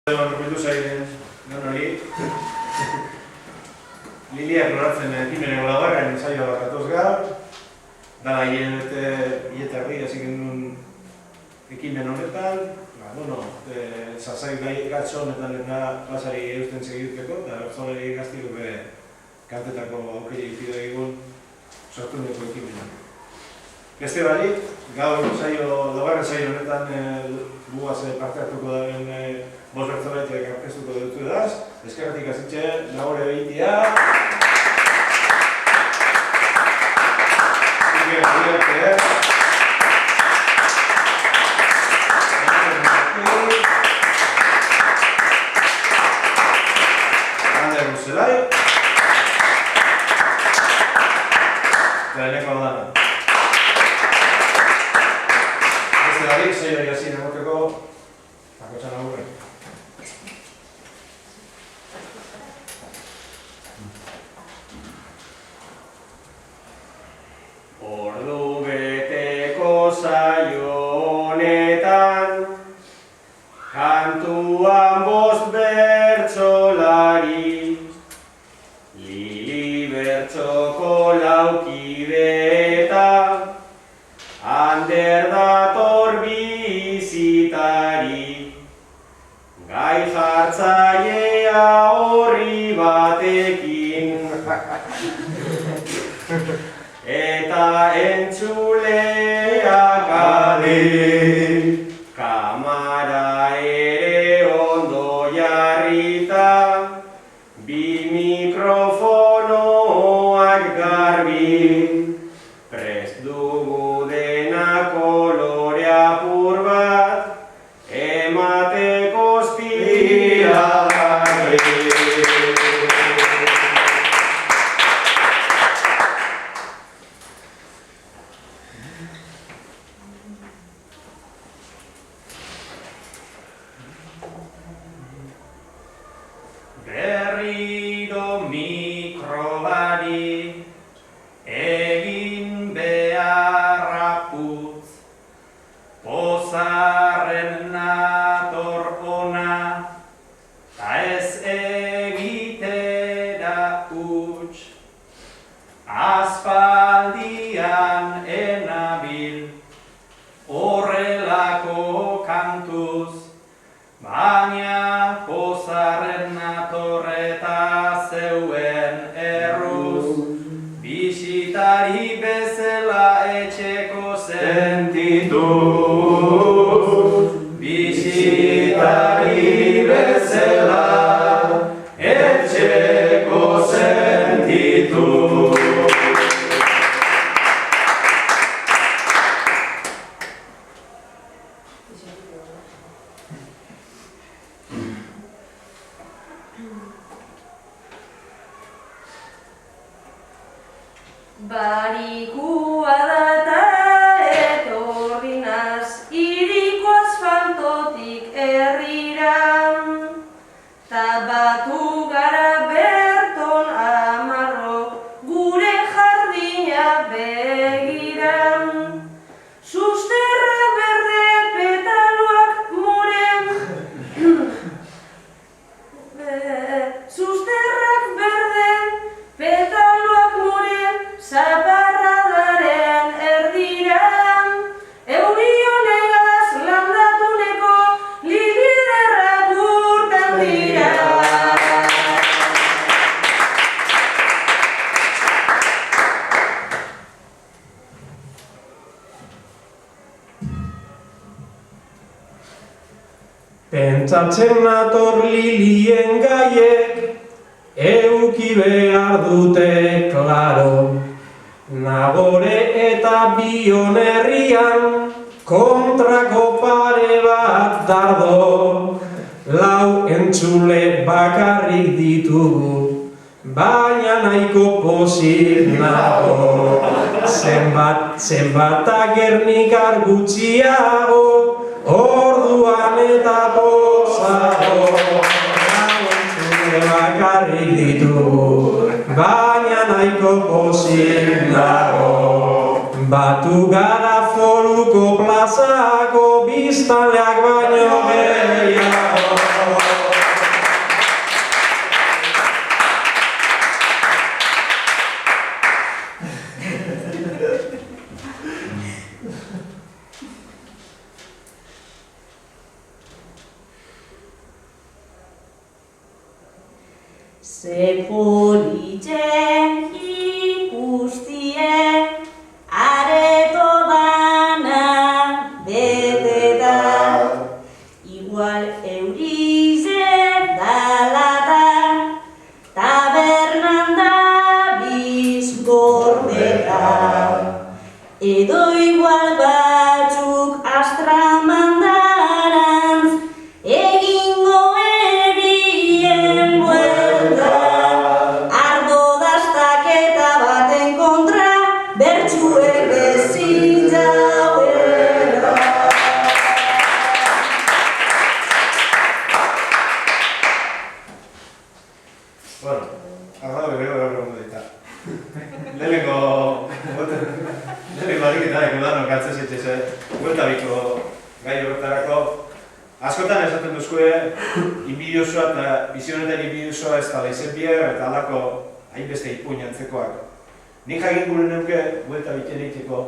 Repetu zairen non hori Liliak loratzen ekimeneko laugarren ensaioa bakatoz gaur dara hieterri hasi genuen ekimen honetan sasai gatzo honetan klasari eusten segituteko eta bertzolari gaztiru bere kantetako aukeri pide egun sortu dugu ekimenak. Beste bali, gaur laugarren saio honetan guaz parte hartuko daren bost bertzolaitek aurkeztuko dutu edaz, eskerratik azitxe, nagore behitia. Ander Ruzelai. Eta eneko aldana. Beste darik, zeiari hasi negoteko, bakotxan agurren. Ordu beteko saio honetan, kantuan bost bertsolari, Lili bertsoko laukide eta Ander dator bizitari, gai jartzailea horri batekin. Eta entzuleak ade, kamara ere ondo jarrita, bi mikrofonoak garbi, prest dugu dena kolore apur bat, emateko ztiagarri. Berriro mikrobari egin beharra putz, pozarren nator ona, ta ez egitera huts. Aspaldian enabil horrelako kantuz, baina pozarren nator eta zeuen erruz, bisitari bezala etxeko sentituz. Bisitari bezala etxeko sentituz. Barikua data etorri naz hiriko asfaltotik herriran, ta batu gara Berton amarrok gure jardina begiran. Susterra berde petaloak moren, susterrak berde petaloak moren, zaparradaren erdiran, euri honegaz landatuneko liliderrak urtan dira. Pentsatzen nator lilien gaiek, euki behar dute klaro. Nagore eta Bion herrian, kontrako pare bat dardo. Lau entzule bakarrik ditugu, baina nahiko pozik nago. Zenbat Gernikar gutxiago, orduan eta pozago. Lau entzule bakarrik ditugu, baina nahiko pozik nago. Batu gara Foruko plazako biztanleak baino gehiago. Ze politxe ikustie, areto dana beteta, igual eurize dalata, tabernan dabiz gordeta, edo igual batzuk astramandarantz, egingo erien buelta, ardo dastaketa baten kontra, bertsuek ezin jauela. Bueno, agado gero egongo dita. Lehenengo ariketareko danok atzezitze bueltabiko gai horretarako. Askotan esaten duzkue, inbidiosoa eta bizionetan inbidiosoa ez dala izen bier eta alako hainbeste ipuin antzekoak. Nik jakin gure neuke buelta biten egiteko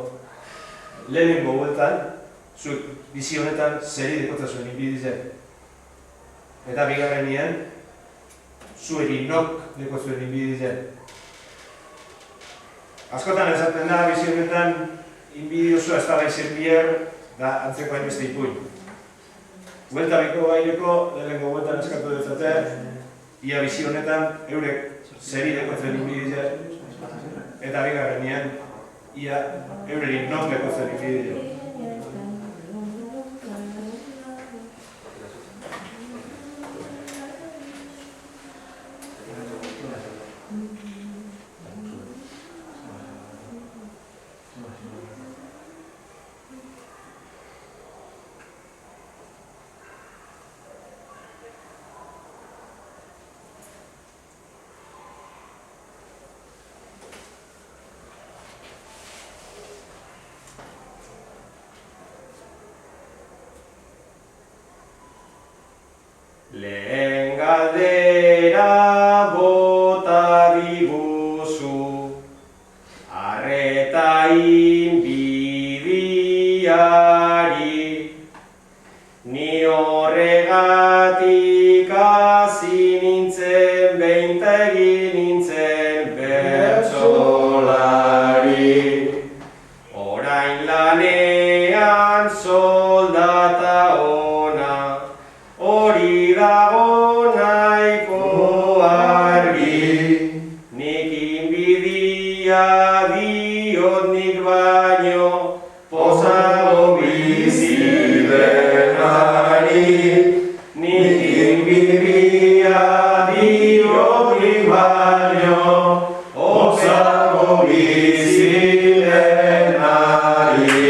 lehenengo bueltan, zuek bizionetan zeri dekotzazuen inbidizen. Eta bigarren nien, zueri nok dekotzuen inbidizen. Askotan esaten da, bizionetan inbidiosoa ez dala izen bier da antzeko hainbeste ipuin. Bueltabiko gaireko, lehenengo bueltan eskatu dezate, ia bizi honetan eurek zeri dekotzen inbidize, eta bigarrenean, ia eurerin non dekotzen inbidize. Lehen galdera bota diguzu, arreta inbidiari, ni horregatik hasi nintzen, behinta egin nintzen bertsolari. Orain lanean soldata ona, hori dago nahiko argi, nik inbidia diot nik baino, pozago bizi denari. Nik inbidia diot nik baino, pozago bizi denari.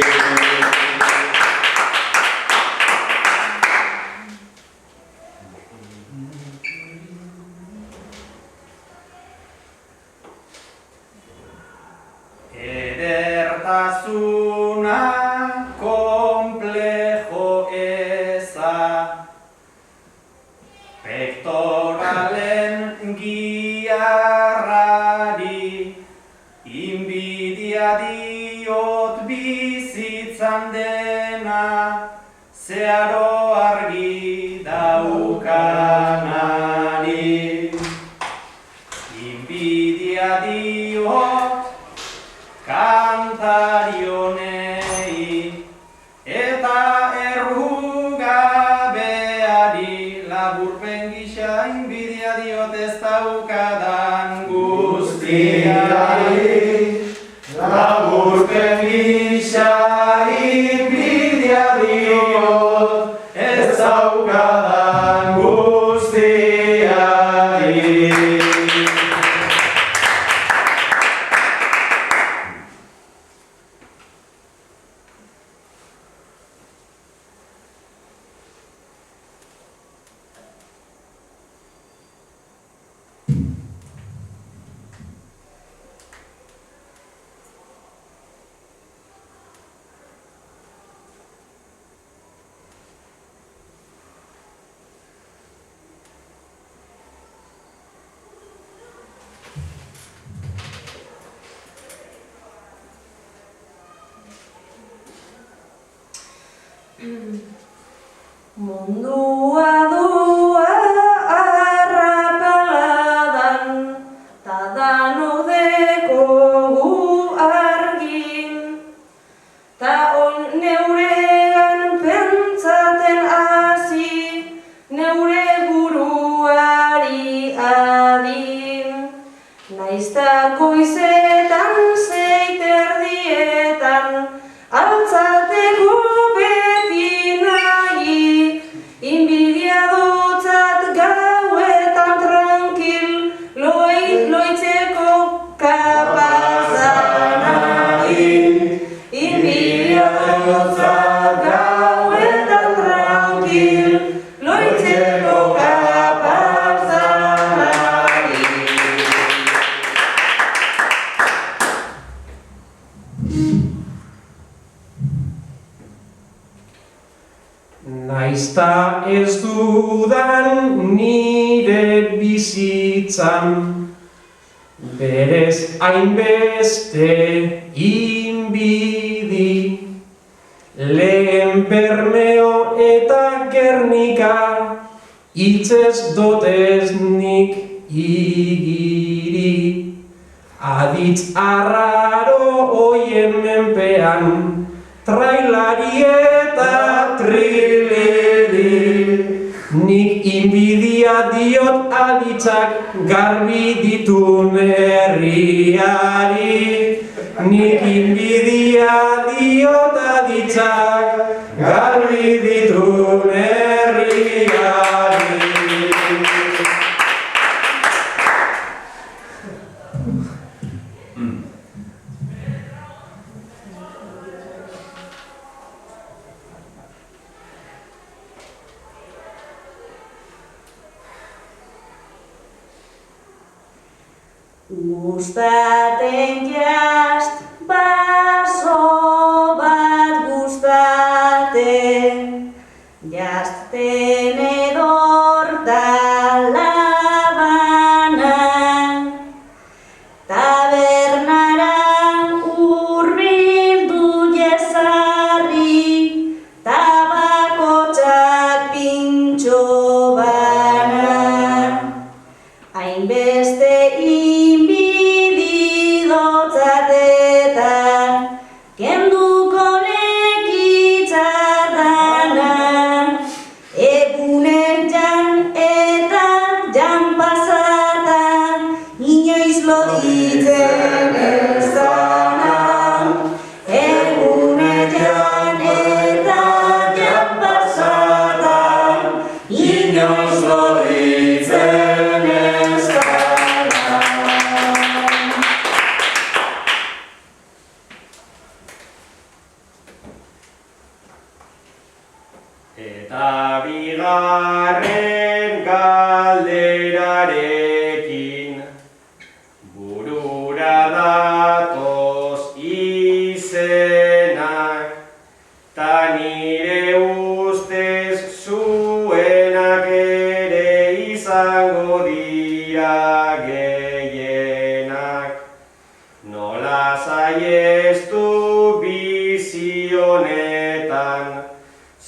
Edertasuna komplejo eza, pektoralen giarrari, inbidia diot bizitzan dena, zeharo argi daukanari. Inbidia diot kantarionei, eta errugabeari, laburpen gisa inbidia diot ez daukadan guztiari. Laburpen gisa inbidia diot ez daukadan guztiari. Mundua dua arrapaladan Naizta ez dudan nire bizitzan, berez hainbeste inbidi, lehen Bermeo eta Gernika, hitzez dotez nik igiri. Aditz arraro hoien menpean, trailari eta trilili. Nik inbidia diot aditzak garbi ditun herriari. Nik inbidia diot aditzak garbi ditun herriari. Gustaten jast baso bat gustaten, jast tenedor da labana, tabernara hurbildu jesarri, tabakotxak pintxo bana, hainbeste kenduko nekitxardana, egunen jan eta jan pasatan, inoiz loditzen ez dana. Egunen jan eta jan pasatan, inoiz loditzen ez dana. Eta bigarren galderarekin burura datoz izenak, ta nire ustez zuenak ere izango dira gehienak. Nola saiestu bizi honetan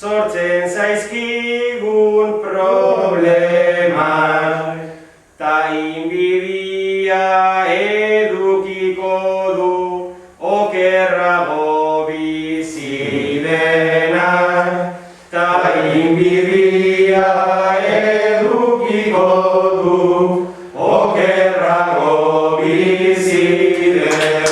sortzen zaizkigun problemak, ta inbidia edukiko du okerrago bizi denak, ta inbidia edukiko du okerrago bizi denak.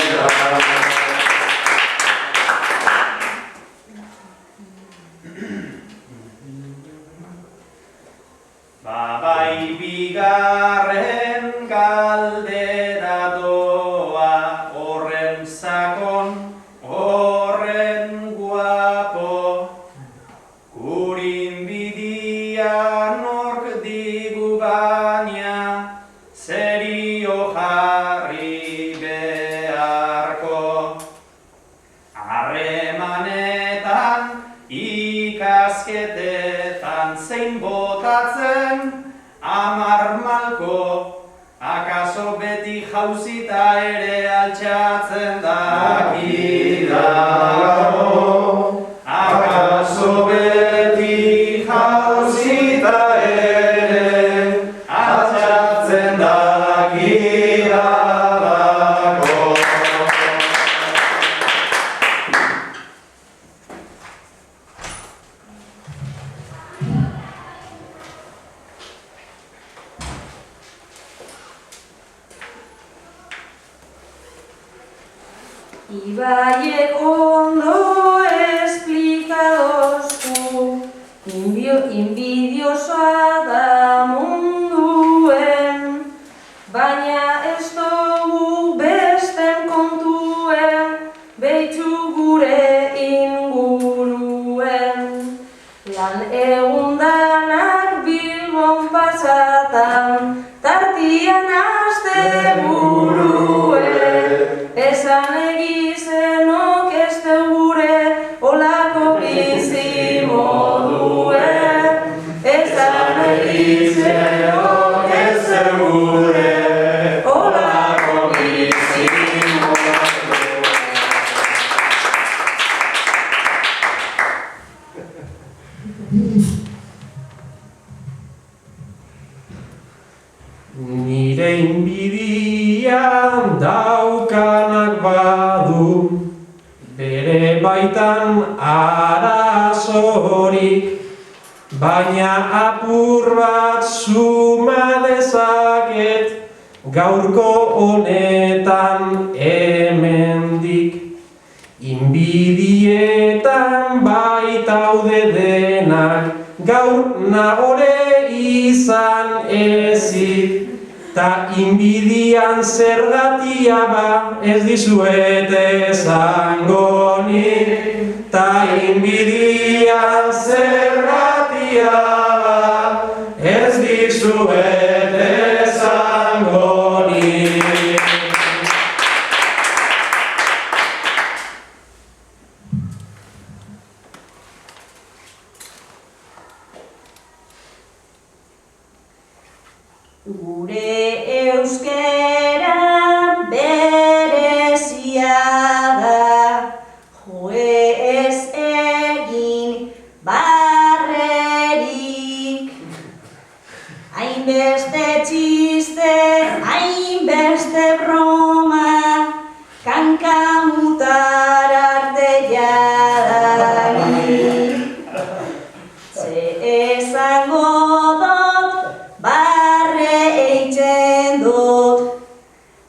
Bai bigarren galdera doa, horren sakon, horren guapo, gurin bidia nork digu baina, serio jarri beharko. Harremanetan, ikasketetan zein botatzen, amar malko, akaso beti jauzita ere altxatzen dakidago. Akaso beti jauzita ere altxatzen dakidago. Ibaiek ondo esplikadozku, inbidiosoa da munduen, baina ez dugu besten kontuen, behitu gure inguruen. Lan egundanak Bilbon pasatan, tartian aste buruen, esan egizenok ez gure olako bizi modu. Nire inbidian daukanak badu, bere baitan arazorik, baina apur bat suma dezaket gaurko honetan hemendik. Inbidietan baitaude denak, gaur nagore izan ezik, ta inbidian zergatia ba ez dizuet esango nik, ta inbidian zergatia ba ez dizuet esango nik. Gure euskera berezia da, jo ez egin barrerik. Hainbeste txiste, hainbeste broma, kankamutar arte jadanik. Ze esango dut, barre eitzen dut,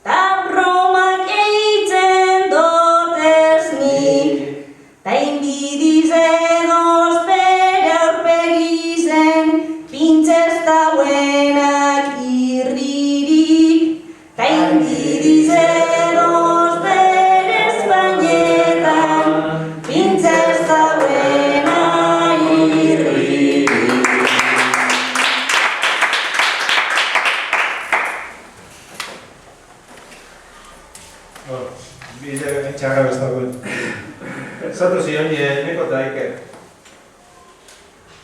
ta bromak eitzen dut ez nik, ta inbidiz edoz bere aurpegizen, pintxez dauenak irririk, ta inbidiz edoz bere espainetan, pintxez dauenak irririk. Bide txarra bestagoen. Zato zion, neko eta Iker.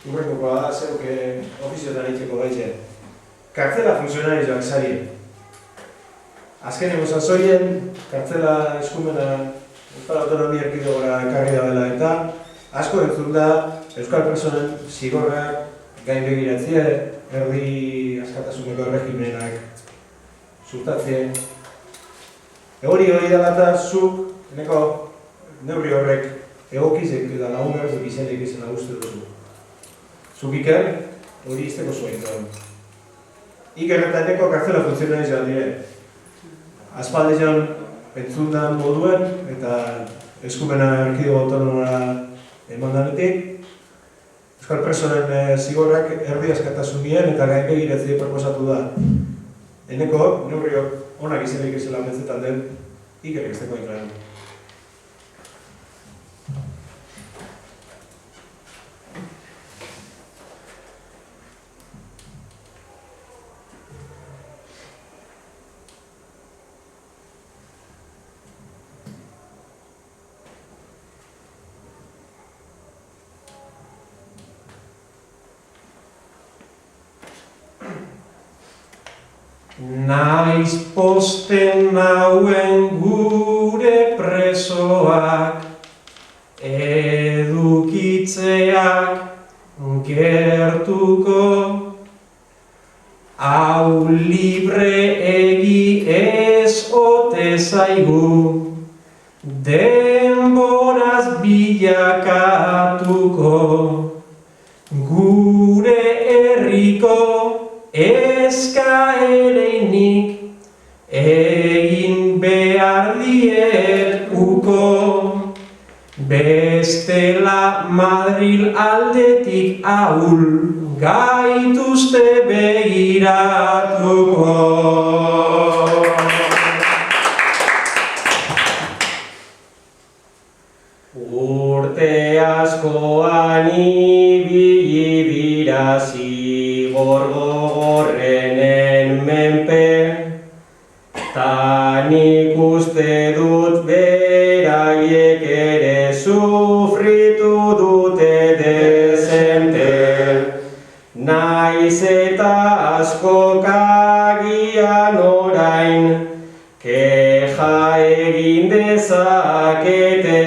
Urrekokoa da, zeuke ofiziotan itxeko gaitxe. Kartzela funtzionari joan zari. Azkeneko sasoien, kartzela eskumena Euskal Autonomia Erkidegora ekarri da dela eta asko entzun da Euskal Personen zigorrak gain begiratzie, erdi askatasuneko erregimenak sustatzie. Hori dela eta zuk, neko neurri horrek egokizek eta lagungarrezek izanek izan uste duzu. Zuk Iker, hori izteko zuen da. Iker eta neko kartzela funtzionari joan dire. Aspaldi joan entzundan moduen eta eskumena erkidego autonomora eman danetik. Euskal Personen zigorrak erdi askatasunien eta gainbegiratze proposatu da. Eneko neurriok onak izanik izela mentzetan den, Ikerek ez deko iklan. Naiz posten nauen gure presoak, edukitzeak gertuko, hau libre egi ez ote zaigu, denboraz bilakatuko, gure herriko eskaereinik egin behar diet uko, bestela Madril aldetik ahul gaituzte begiratuko. Urte askoan ibili dira zigor gogorrenen menpe, ta nik uste dut beraiek ere sufritu dute dezente, naiz eta asko agian orain keja egin dezakete,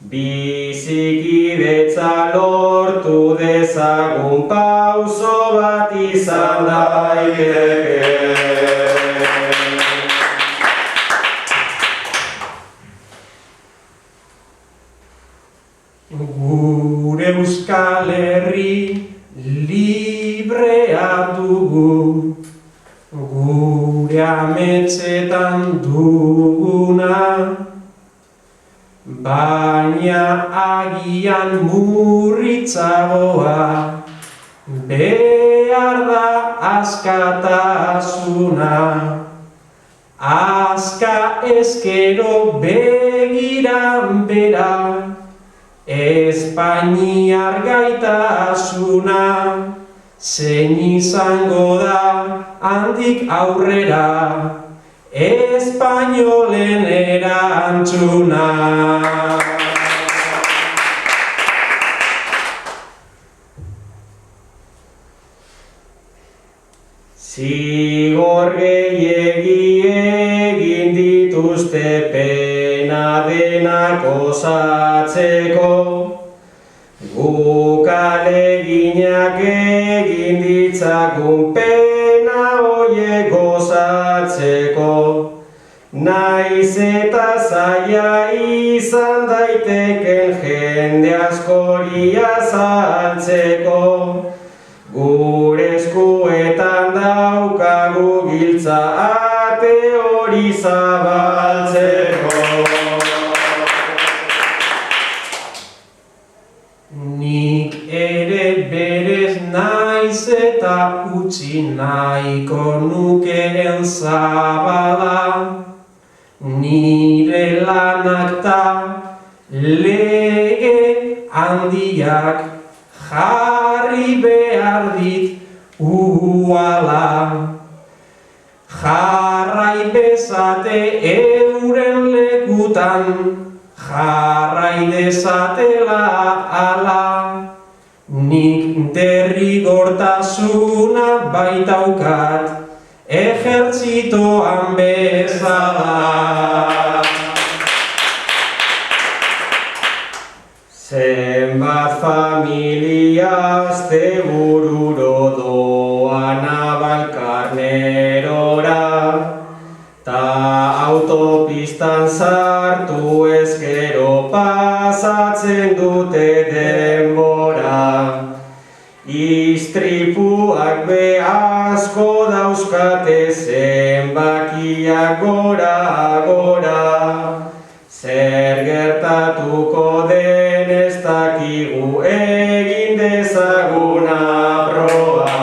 bizikidetza dezagun pauso bat izan daiteke. Gure Euskal Herri librea dugu, gure ametsetan duguna, baina agian murritzagoa, behar da askatasuna. Aska ezkero begiran bera, Espainiar gaitasuna, zein izango da handik aurrera, espainolen erantzuna. Zigor gehiegi egin dituzte pena denak osatzeko, guk ahaleginak egin ditzagun pena horiek gozatzeko. Naiz eta zaila izan daiteken jende askori azaltzeko, gure eskuetan daukagu giltza ate hori zabaltzeko. Nik ere berez naiz eta utzi nahiko nukeen zabala, nire lanak ta lege handiak jarri behar dit uhala. Jarrai bezate euren lekutan, jarrai dezatela ala. Nik derrigortasuna baitaukat, ejertzitoan bezala. Zenbat familia astebururo doan Navalkarnerora, ta autopistan sartu ezkero pasatzen dute denbora. Istripuak be asko dauzkate zenbakiak gora. Zer gertatuko den ez dakigu, egin dezaguna proba.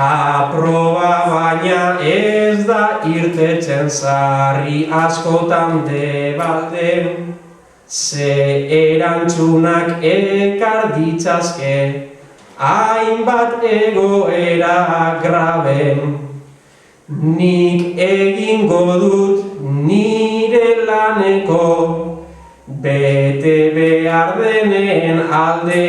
Aproba baina ez da irtetzen sarri askotan debalden, ze erantzunak ekar ditzazke hainbat egoera graben. Nik egingo dut nire laneko, bete behar denen alde,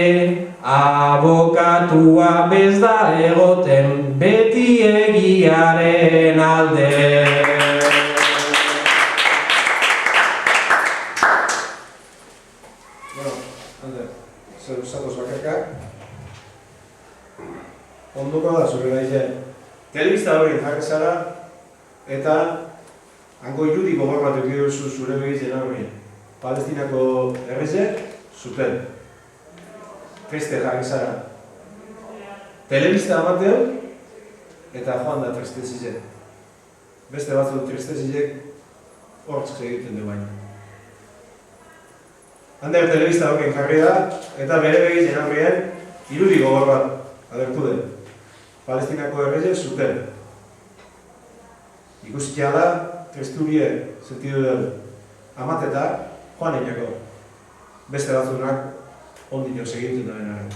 abokatua bez da egoten, beti egiaren alde. Bueno, Ander, zer zatoz bakarkak? Onduko da zure gaitzen. Telebista hori jarri zara, eta hango irudi gogor bat eduki duzu zure begitzen aurrien. Palestinako herrizek zuten. Feste jarri zara. Telebista amateu, eta joan da tristezizek. Beste batzuk tristezizek hortz egiten du baina. Ander telebista horien jarri da, eta bere begitzen aurrien irudi gogor bat agertu den. Palestinako herrizek zuten. Ikusitia da, tristurie sentidu dugu. Amateta, joan inako. Beste batzunak ondino segituen da benaren.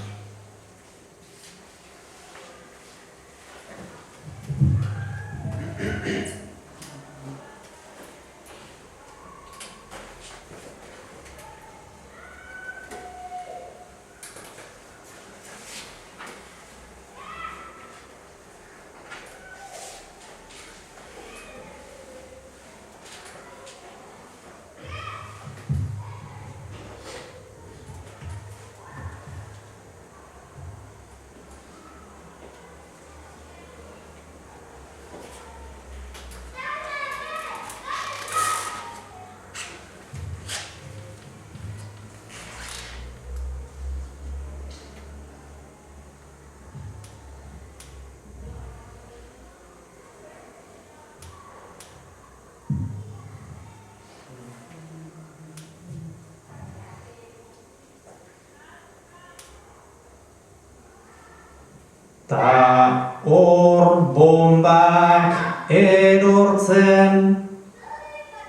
Ta hor bombak erortzen,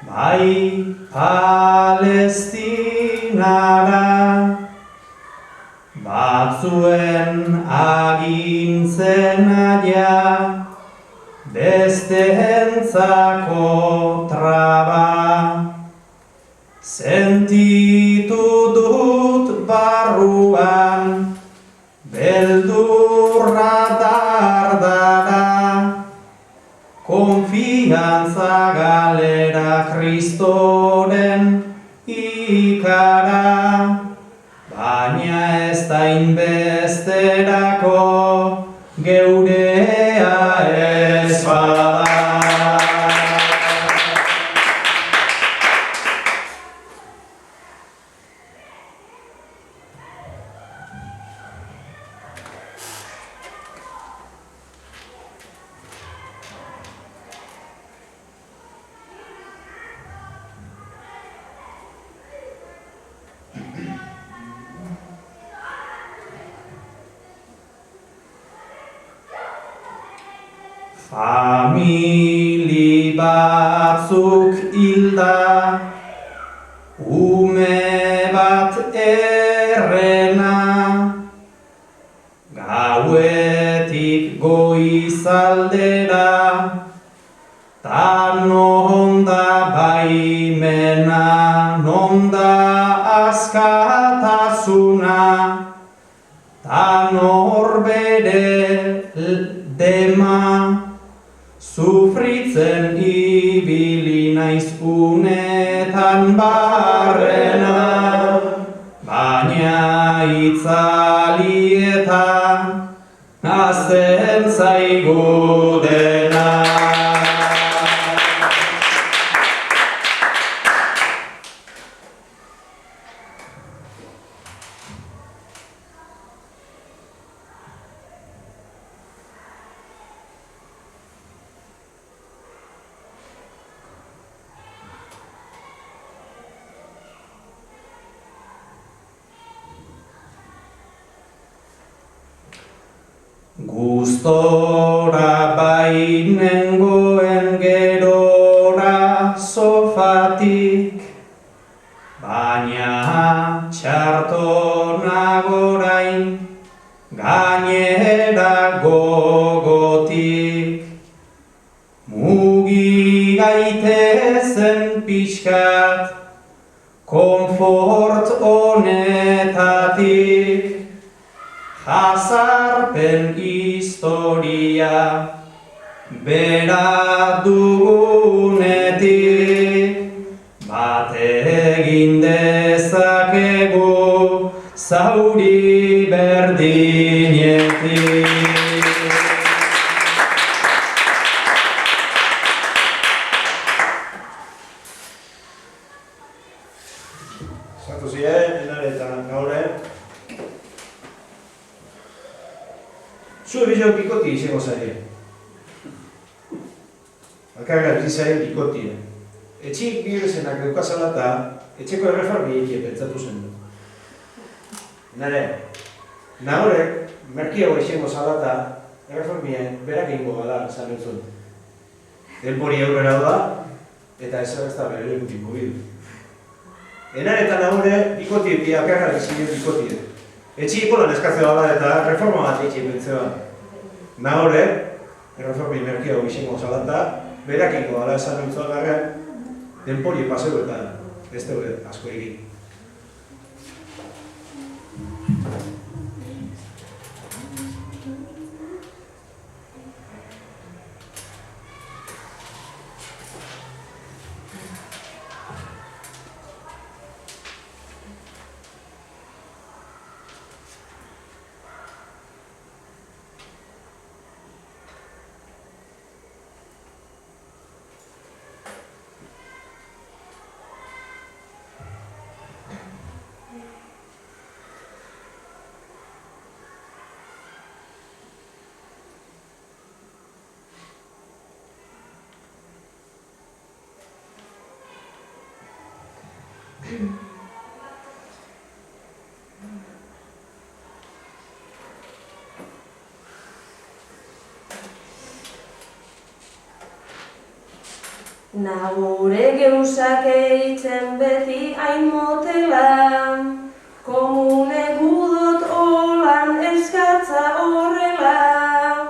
bai Palestinara, batzuen agintzen aia, besteentzako traba. Sentitu dut barruan, beldurra dardara, konfiantza galera Kristoren ikara, baina ez da inbesterako geurea ez bada. Famili batzuk hilda, ume bat errena, gauetik goizaldera, ta nonda baimena, nonda askatasuna, ta norbere dema, sufritzen ibili naiz unetan barrena, baina itzalietan nazten zaigu dena. Gustora bainengoen gerora sofatik, baina txarto nagorain gainera gogotik. Mugi gaitezen pixkat konfort honetatik, jazarpen historia bera dugunetik, bat egin dezakegu zauri berdinetik. Sartu ziren, enaretan gaure. Zue bizio pikoti izango zaire. Bakarra bizaren pikotia. Etxik birezenak deukazala eta etxeko erreformi ekie pentsatu zen du. Nare, nahorek, merkiago izango zala eta erreformien berak egingo gala zan entzun. Denpori aurrera da, eta ez da bere lekutik mobidu. Enare eta nahore, bikotie bi akarra bizien bikotie. Etxik bolan eskazio gala eta reforma bat etxik pentseoan. Nahore, erreformi merkiago izango zala eta berak egingo gala zan entzun garren, denpori paseu eta ez teure asko egin. Nagure geusak eitzen beti hain motela, komune gudot holan eskatza horrela,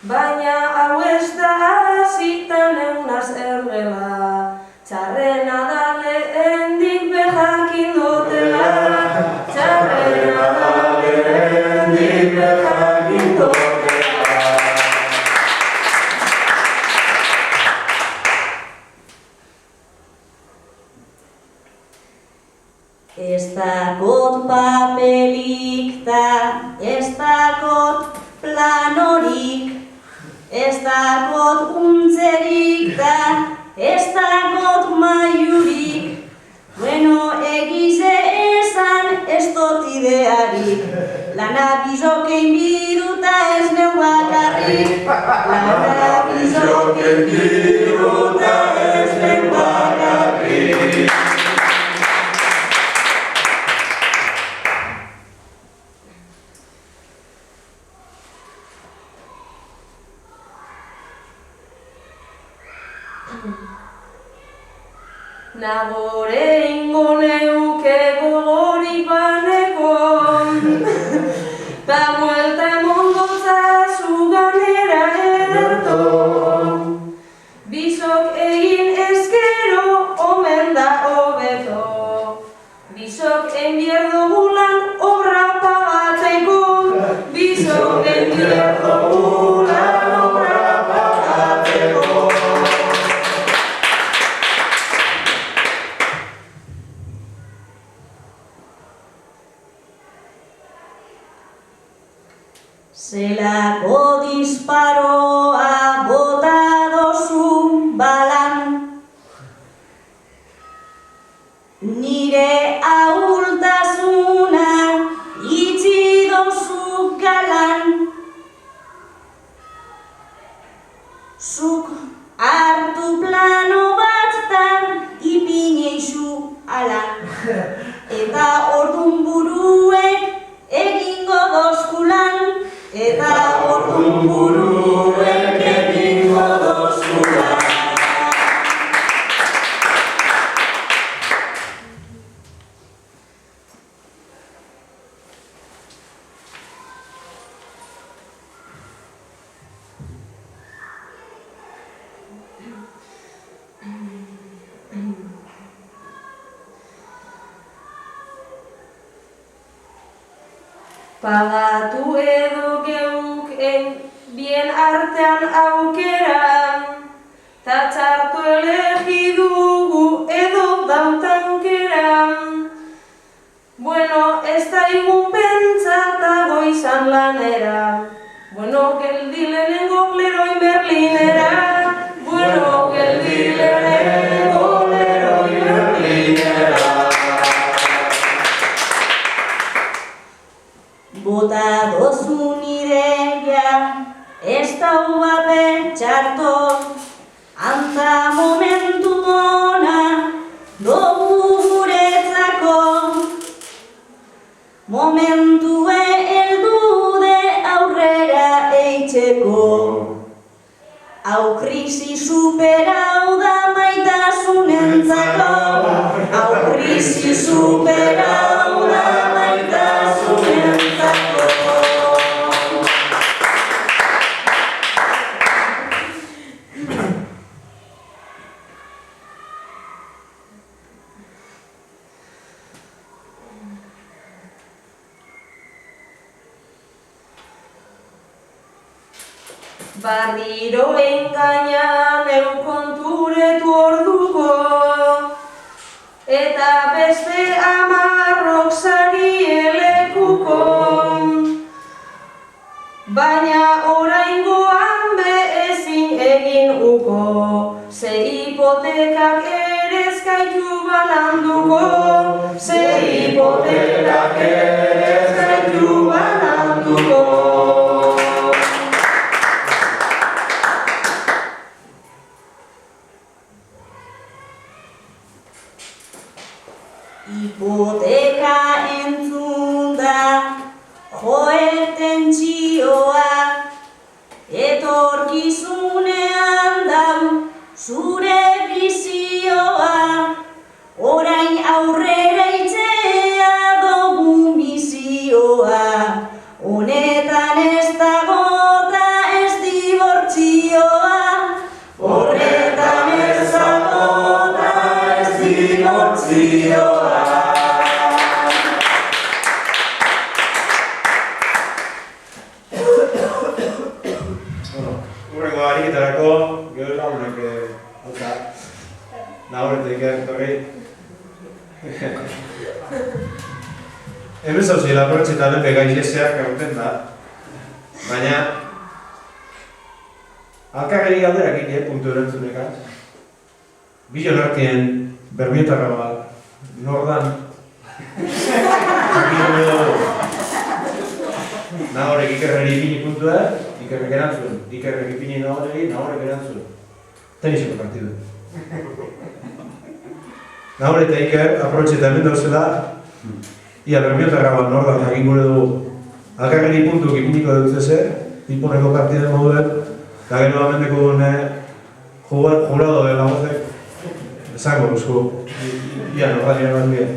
baina hau ez da hazitan eunaz ergela, txarrena da lehendik bejakin dotela, txarrena da lehendik bejakin dotela. Ez dakot papelik ta, ez dakot planorik, ez dakot untzerik ta, ez dakot maiurik. Bueno, egize esan ez dut idearik, lana bizokein biruta ez neu bakarrik, lana bizokein biruta ez neu bakarrik. Nagore ingo neuke gogorik banekon, ta buelta emondotza zuganera ederton. Bizok egin ezkero omen da hobeto, bizok enbierdogulan obra pagatzeko, bizok enbierdogulan obra pagatzeko. Zelako disparoa bota dozu balan, nire ahultasuna itxi dozu galan. Zuk hartu plano bat tan ipineizu alan, eta ordun buruek egingo dozkulan, eta ordun buruek egingo dozkulan. Pagatu edo geuk bien artean aukeran, ta txartu elegi dugu edo dautankeran. Bueno, ez da igun pentsata goizan lanera, bueno, geldi lehenengo leroi Berlinera, bueno, geldi lehenengo leroi Berlinera. Bota dozu nirea, ez dau bape txarto, antza momentu ona, dugu guretzako. Momentue heldude aurrera eitzeko, hau krisi superau da maitasunentzako, hau krisi superau da maitasunentzako. Barriro engainan eukonturetu orduko, eta beste amarrok sari elekuko. Baina oraingoan be ezin egin uko, ze hipotekak ere ezkaitu bananduko, ze hipotekak ere ezkaitu bananduko. Hipoteka entzun da, joe tentsioa, etorkizunean dau zure dibortzioa. Urrengo ariketarako, gero lagunek nahoretik etorri. Hemen zauzi, laboratxetan begailezeak gauten da. Baina alkarreri galderak puntu erantzunekan. Bilon artien Bermiotarra bat nordan. Nahorek ikerreri ipini puntua, ikerrek erantzun. Ikerrek ipini nahorek erantzun. Teniseko partidu. Nahore eta Iker aprotxeta hemen dauzela, ia Bermiotarra bat nordan jakin gure dugu. Alkarreri puntuk ipiniko dut zezer, iponeko partiden moduen, eta gero amendeko dune jurado dela gozek, esango guzko, ia nordan bat dien.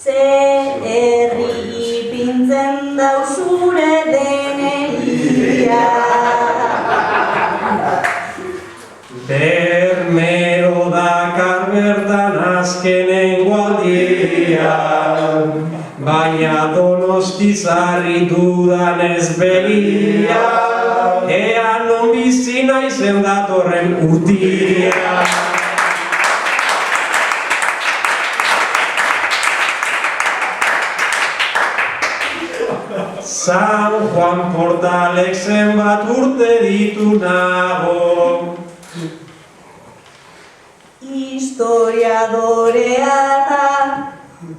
Ze herri ipintzen dauzure deneia. Bermeo dakar bertan azkenengo aldia, baina Donostiz harritu danez begia, ea non bizi naizen datorren urtia. San Juan Portalek zenbat urte ditu nago, Historiadorea da,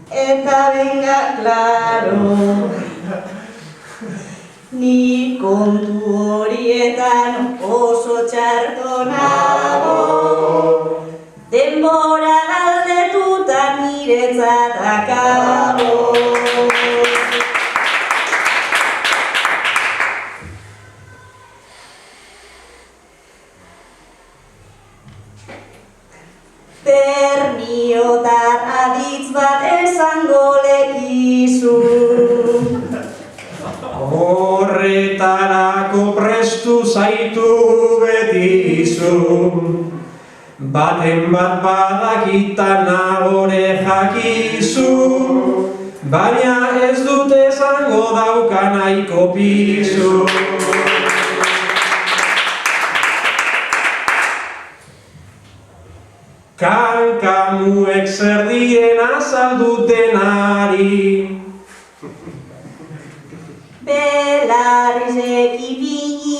eta benga, klaro. Ni kontu horietan oso txarto nago, denbora galdetuta niretzat akabo. Bermiotar aditz bat esango lekizu. Horretarako prestu zaitu betizu, baten bat badakitan nahore jakizu, baina ez dut esango dauka nahiko pizu. Kankamuek zer diren azaldutenari, Belarrizek ipini,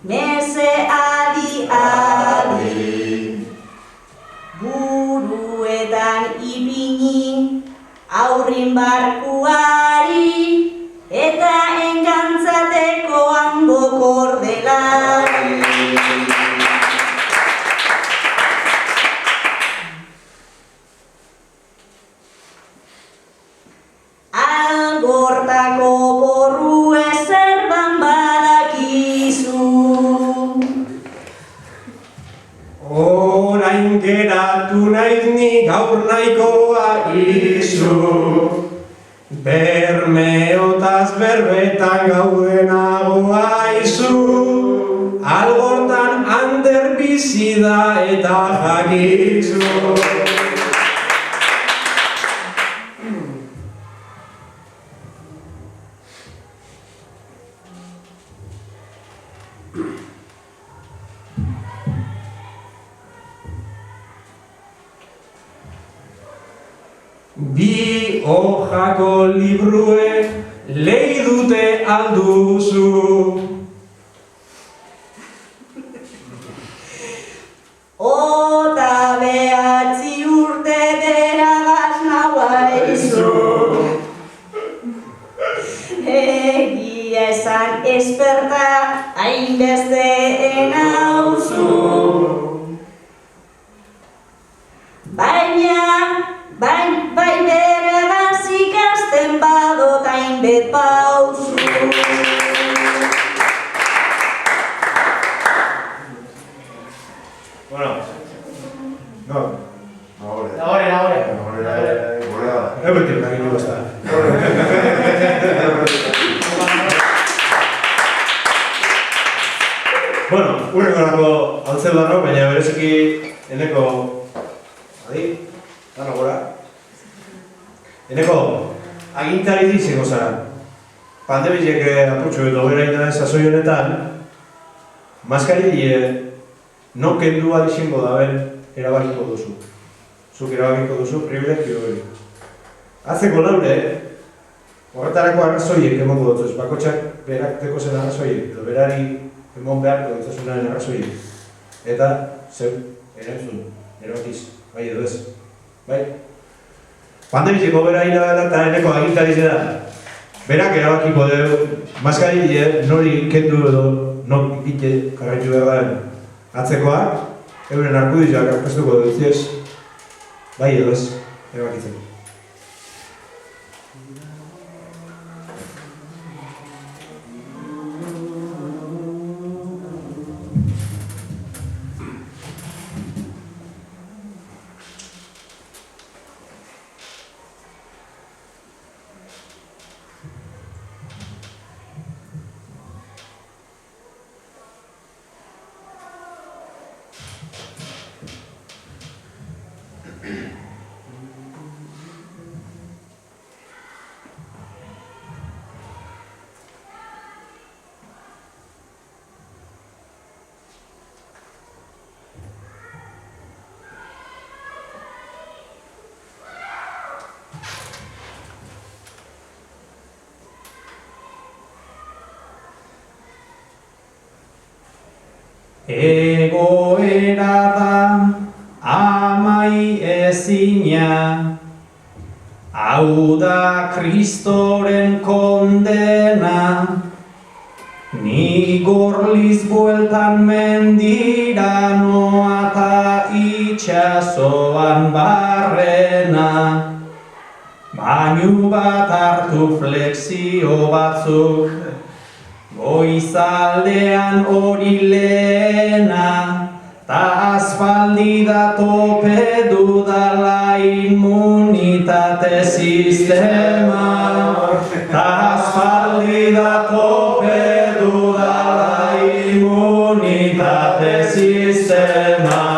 meze adi-adi. Buruetan ipini, aurrin barkuari, eta engantzateko hango kordelari. Algortako borru ezerban badakizu. Orain geratu naiz ni gaur nahikoa izu, Bermeotaz berbetan gaudenago aizu, Algortan ander bizi da eta jakizu. Bi hojako libruek lehi dute alduzu, Ota behatzi urte deragaz nauaizu. Egia esan esperta hainbeste enauzu. Baina beragaz ikasten badot hainbet pauzu. Bueno, No. Ahora. ahora. Ahora. Everything, aquí no está. bereziki, eneko, dana gora. Eneko, agintari diziko zara. Pandemiek apurtxo edo bera indara sasoi honetan, maskari non kendu alixingo daben erabakiko duzu. Zuk erabakiko duzu privilegio hori. Atzeko laure, horretarako arrazoiek emongo dutuz, bakotxak berak teko zen arrazoiek, edo berari emon beharko dutuzunaren arrazoiek. Eta, zeu, erantzun, erabakiz, bai edo ez. Bai? Pandemiziko bera inabela eta eneko agintari da. Berak erabakiko dugu, maskari nori kendu edo non ite karraitu behar daren atzekoak, euren arkudizioak aurkeztuko dutziez, bai edo ez, erabakitzen. Egoera da amai ezina, hau da Kristoren kondena, ni gorliz bueltan mendira noa ta itxasoan barrena, bainu bat hartu flexio batzuk, goizaldean hori lehena, ta aspaldi da tope dudala immunitate sistema. Ta aspaldi da tope dudala immunitate sistema.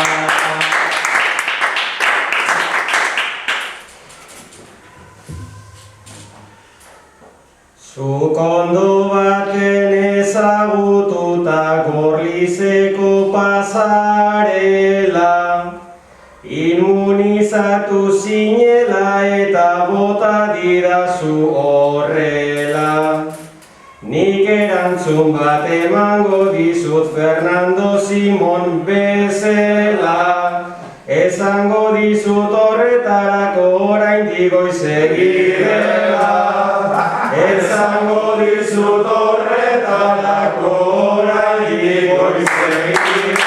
Zuk ondo baten ezagututa gorlizeko pasarela, immunizatu zinela eta bota didazu horrela. Nik erantzun bat emango dizut Fernando Simon bezala, esango dizut horretarako oraindik goizegi dela. Esango dizut horretarako oraindik goizegi dela.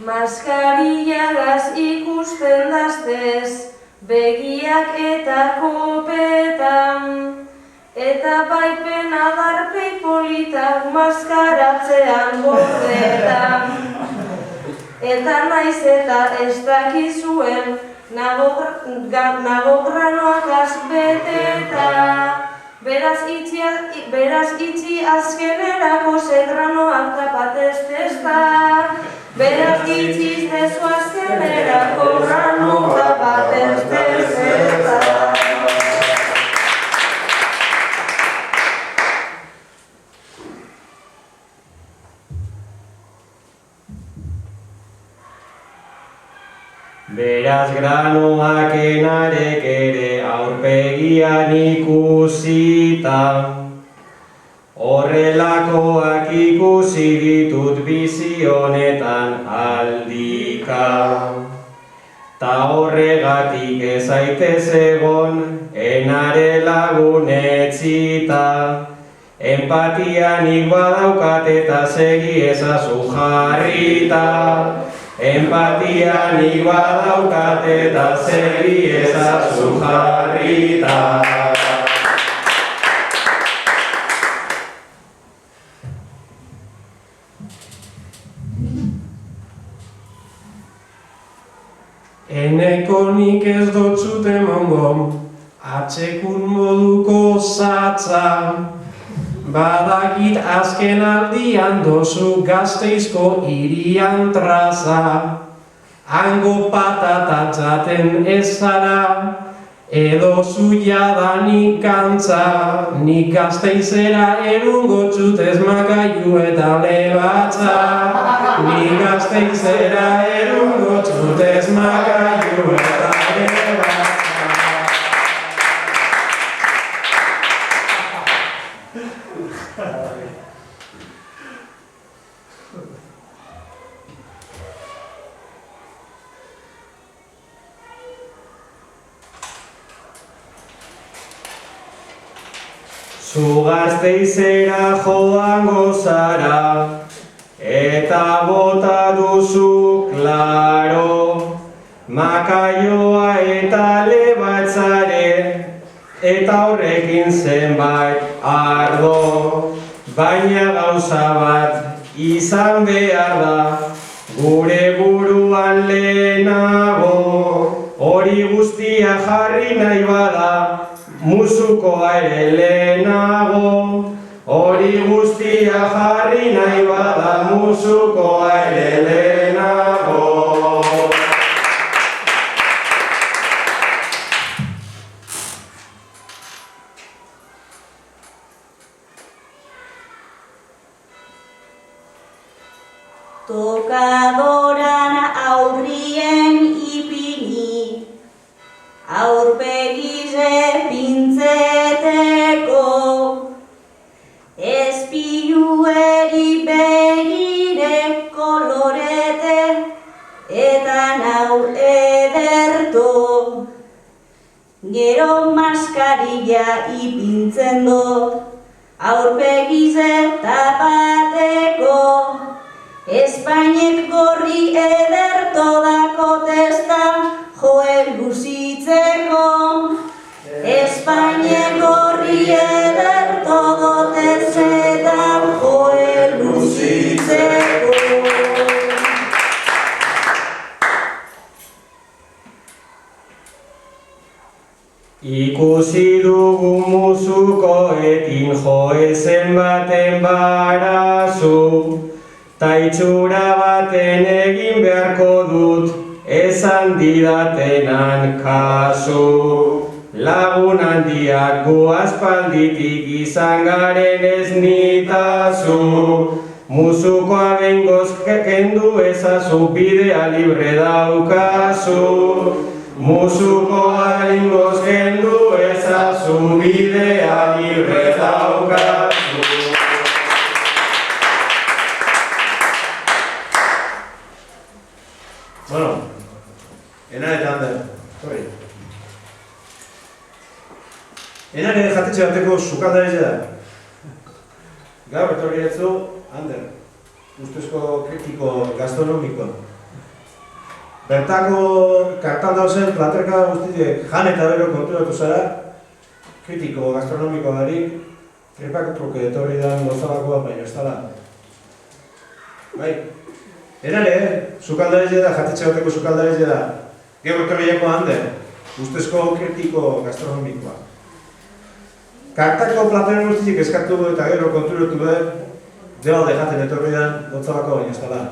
Maskarillagaz ikusten daztez, begiak eta kopetan, eta baipen adarpei politak maskaratzean gordetan. Eta naiz eta ez dakizuen nagogranoak azbeteta, beraz itxi azkenerako zegranoak tapatez testa. Beraz itxiz dezu azkenerako grano tapatez testa. Beraz granoak enarek ere aurpegian ikusita, horrelakoak ikusi ditut bizi honetan aldika. Ta horregatik ez zaitez egon enare lagun etzita, empatia nik badaukat eta segi ezazu jarrita. Empatia nik badaukat eta segi ezazu jarrita. Eneko nik ez dotzut emongo, atxekun moduko zatza. Badakit azken aldian dozu Gasteizko hirian traza. Hango patata jaten ez zara, edo zu jadanik kantza. Nik Gasteizera erungo txutez makaiu eta lebatza. Nik Gasteizera erungo txutez makaiu eta lebatza. Zu Gasteizera joango zara, eta bota duzu klaro, makaioa eta lebatzare, eta horrekin zenbait ardo. Baina gauza bat izan behar da, gure buruan lehenago, hori guztia jarri nahi bada, musukoa ere lehenago. Hori guztia jarri nahi bada, musukoa ere lehenago. Tokadoran aurrien ipini, aurpegize pintzeteko, espilueri begire kolorete, eta nau ederto. Gero maskarilla ipintzen dut, aurpegize tapateko, Espainek gorri ederto dako testa joel luzitzeko. Espainek gorri ederto dotezetan joel luzitzeko. Ikusi dugu musukoekin joezen baten barazu, ta itxura baten egin beharko dut, esan didatenan kasu. Lagun handiak gu aspalditik izan garen ez nitazu. Musukoa behingoz kendu ezazu, bidea libre daukazu. Musukoa behingoz kendu ezazu, bidea libre daukazu. Bueno, Enare Ander, hori. Enare jatetxe bateko sukaldari da. Gaur etorri etzu, Ander, ustezko kritiko gastronomikoa. Bertako kartan dauzen platerka guztiek jan eta bero konturatu zara, kritiko gastronomikoa darik, trepako truke etorri da gozabakoa, baina ez dala. Bai. Enare, sukaldari da, jatetxe bateko sukaldari da. Gero etorriako Ander, ustezko kritiko gastronomikoa. Kartako plateren guztiek eskatu eta gero konturatu debalde jaten etorri da, gotzabako baina ez dala.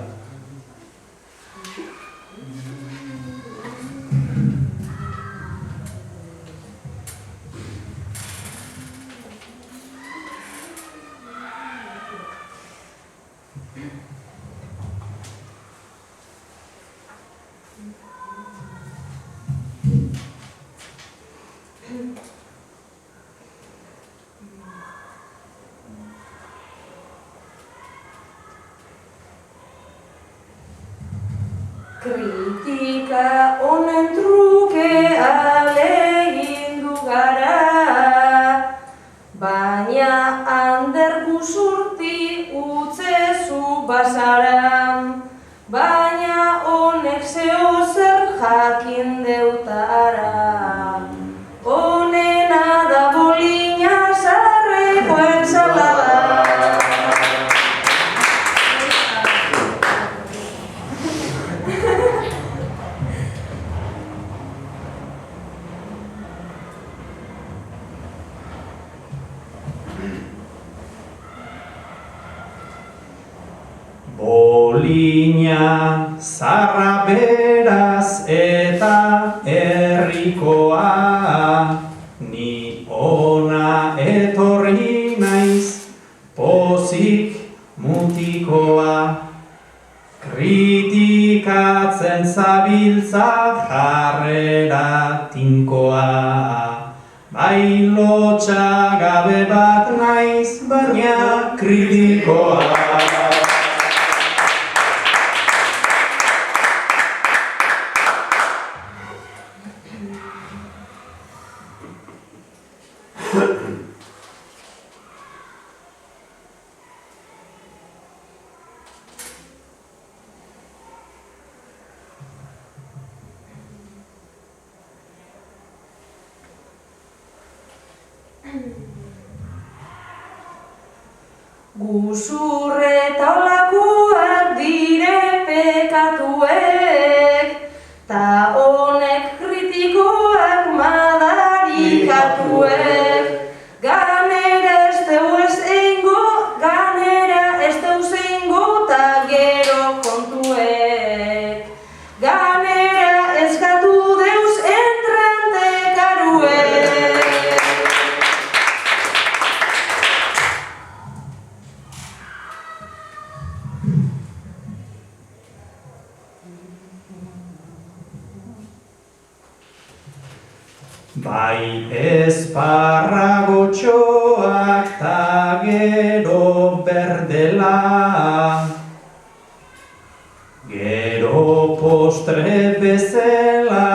Kritika honen truke ahalegindu gara, baina Ander Guzurti utzezu bazara, baina honek zeo zer jakin deutara. Honena da bolina zarreko ensalada. Polina zarra beraz eta herrikoa, ni ona etorri naiz pozik mutikoa. Kritikatzen zabiltza jarrera tinkoa, bai lotxagabe bat naiz, baina kritikoa. Guzurreta olakoak dire pekatuek, ta honek kritikoak madarikatuek. Ganera ez deuz eingo, ta gero kontuek. Ganera ez gatu deuz entrante karuek. Bai esparragotxoak ta gero berdela, gero postre bezala,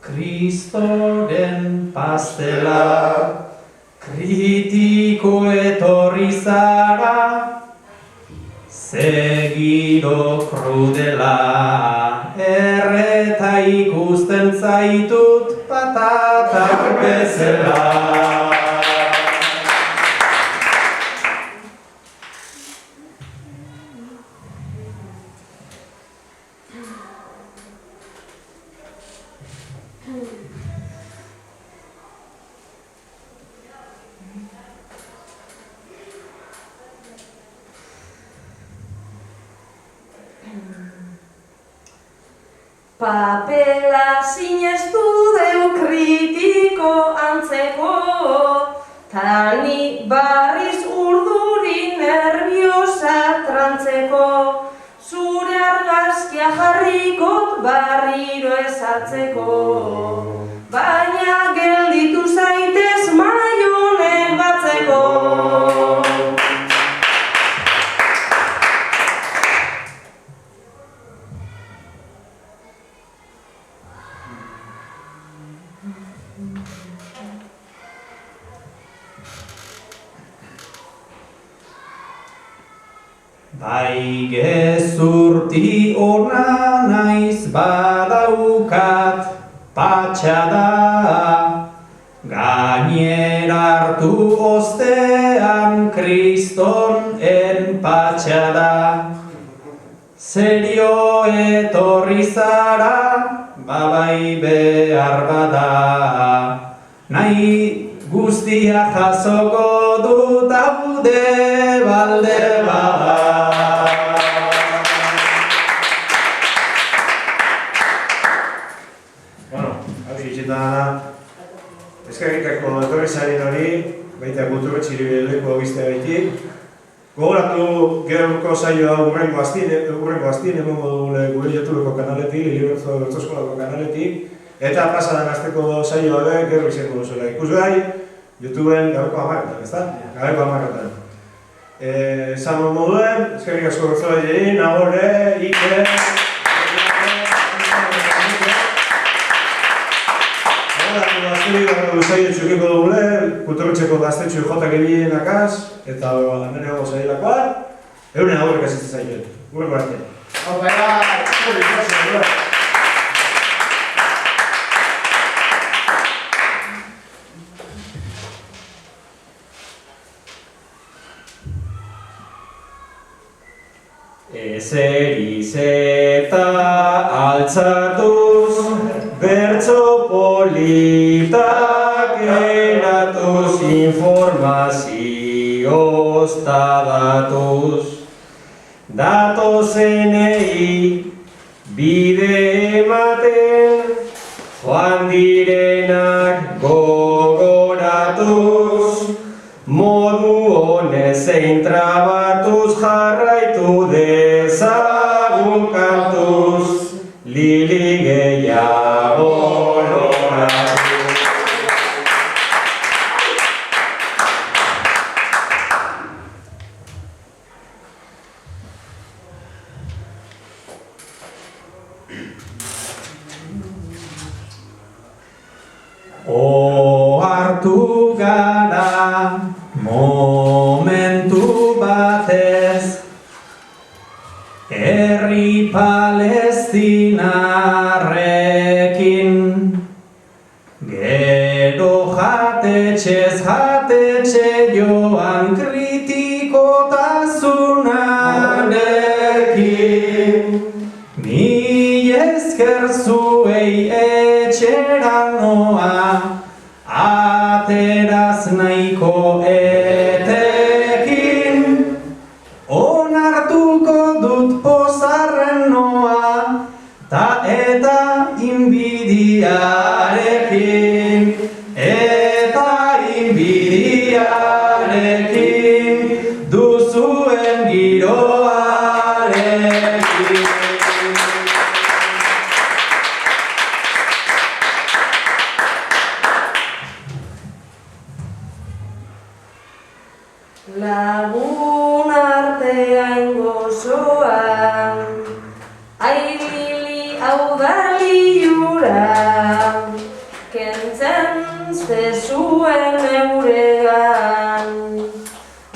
Kristoren pastela. Kritiko etorri zara, segiro krudela, erreta ikusten zaitut patatak bezala. Papela sinestu deu kritiko antzeko, ta ni barriz urduri nerviosa trantzeko. Zure argazkia jarrikot barriro ezartzeko, baina gelditu zaitez maionek batzeko. Bai gezurti ona naiz badaukat patxada, gainera hartu ostean Kriston enpatxada. Serio etorri zara, babai behar bada, nahi guztia jasoko dut haude balde bada. Eskerrikako etorri zaren hori, baita kultura txiribeleko bizte gaitik. Gogoratu geroko saioa urrengo astien emongo dugule gure YouTubeko kanaletik, Lilibertzo Bertzoskolako kanaletik, eta pasadan asteko saioa be gero izango duzuela ikusgai, YouTubeen gabeko 10, ezta? Gabeko 10. Esan moduen, eskerrik asko bertzolaileei, Nagore, Iker, Zailo txukiko dugule, kulturretxeko gaztetxo jotak ebienakaz, eta aneneago zailakoa, euren aurrek azitzen zailo. Gure arte. Ezeriz eta altzatuz, bertso politak eratuz, informazioz ta datuz. datozenei bide ematen, joan direnak gogoratuz, modu honez zein trabatuz jarraitu dezagun kantuz, lili gehiago loratu. Ohartu gara momentu batez, herri palestinarrekin, gero jatetxez jatetxe joan kritikotazunarekin. Mil esker zuei etxera noa, ateraz nahiko etekin. Onartuko dut pozarren noa, eta inbidiarekin. Eta inbidiarekin, duzuen giroarekin. Lagun artean gozoan, ailili hau da liura, kentzen zezuen euregan,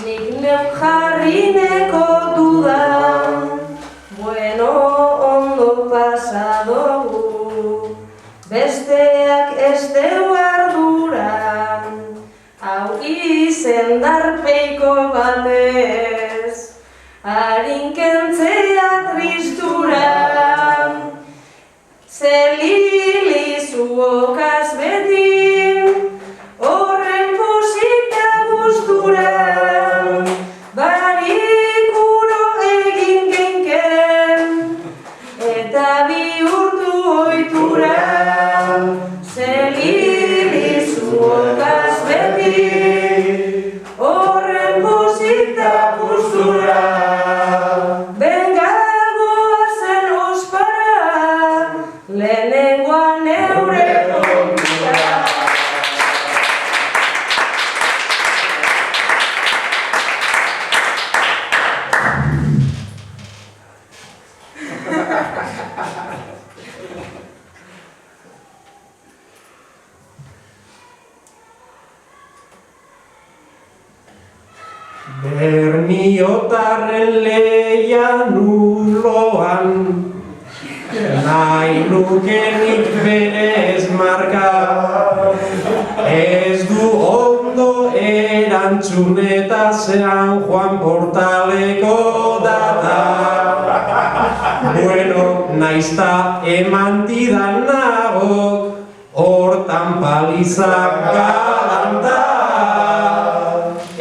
nik neuk jarrineko dudan, bueno ondo pasadogu, besteak ez deu arduran, hau izendarpeiko batez, harinkentzea tristura, zelili zuokaz beti, horren musika gustura, barikuro egin genken, eta bihurtu ohitura, zelili zuokaz beti, horren musika gustura, bengagoa zen ospara, lehenengoan eure kontura. Berniotarren leian uloan, nahi nukenik berez marka, ez du ondo erantzun eta San Juan Portaleko data. Bueno, naizta eman didan nago, hortan palizak galanta.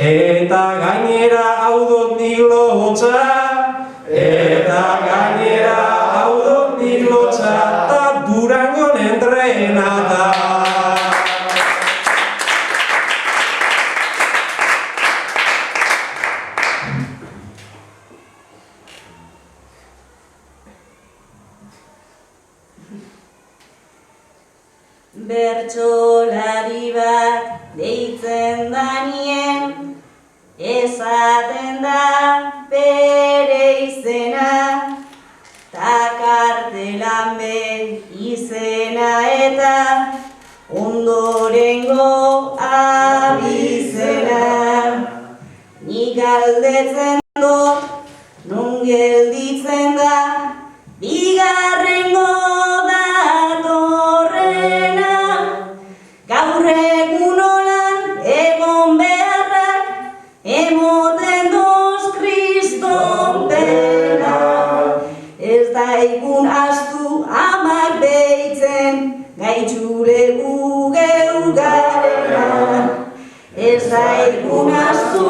Eta gainera hau dut nik lotxa, eta gainera hau dut nik lotxa, eta Durangon entrenata. Bertsolari bat deitzen danien, esaten da bere izena, ta kartelan be izena eta ondorengo abizena. Nik galdetzen dut, non gelditzen da, bigarrengo datorrena. Gaur egun olan egon beharrak, emoten doz kriston pena. Ez da ikun astu amak behitzen, gaitxulegu geu garena. Ez da ikun astu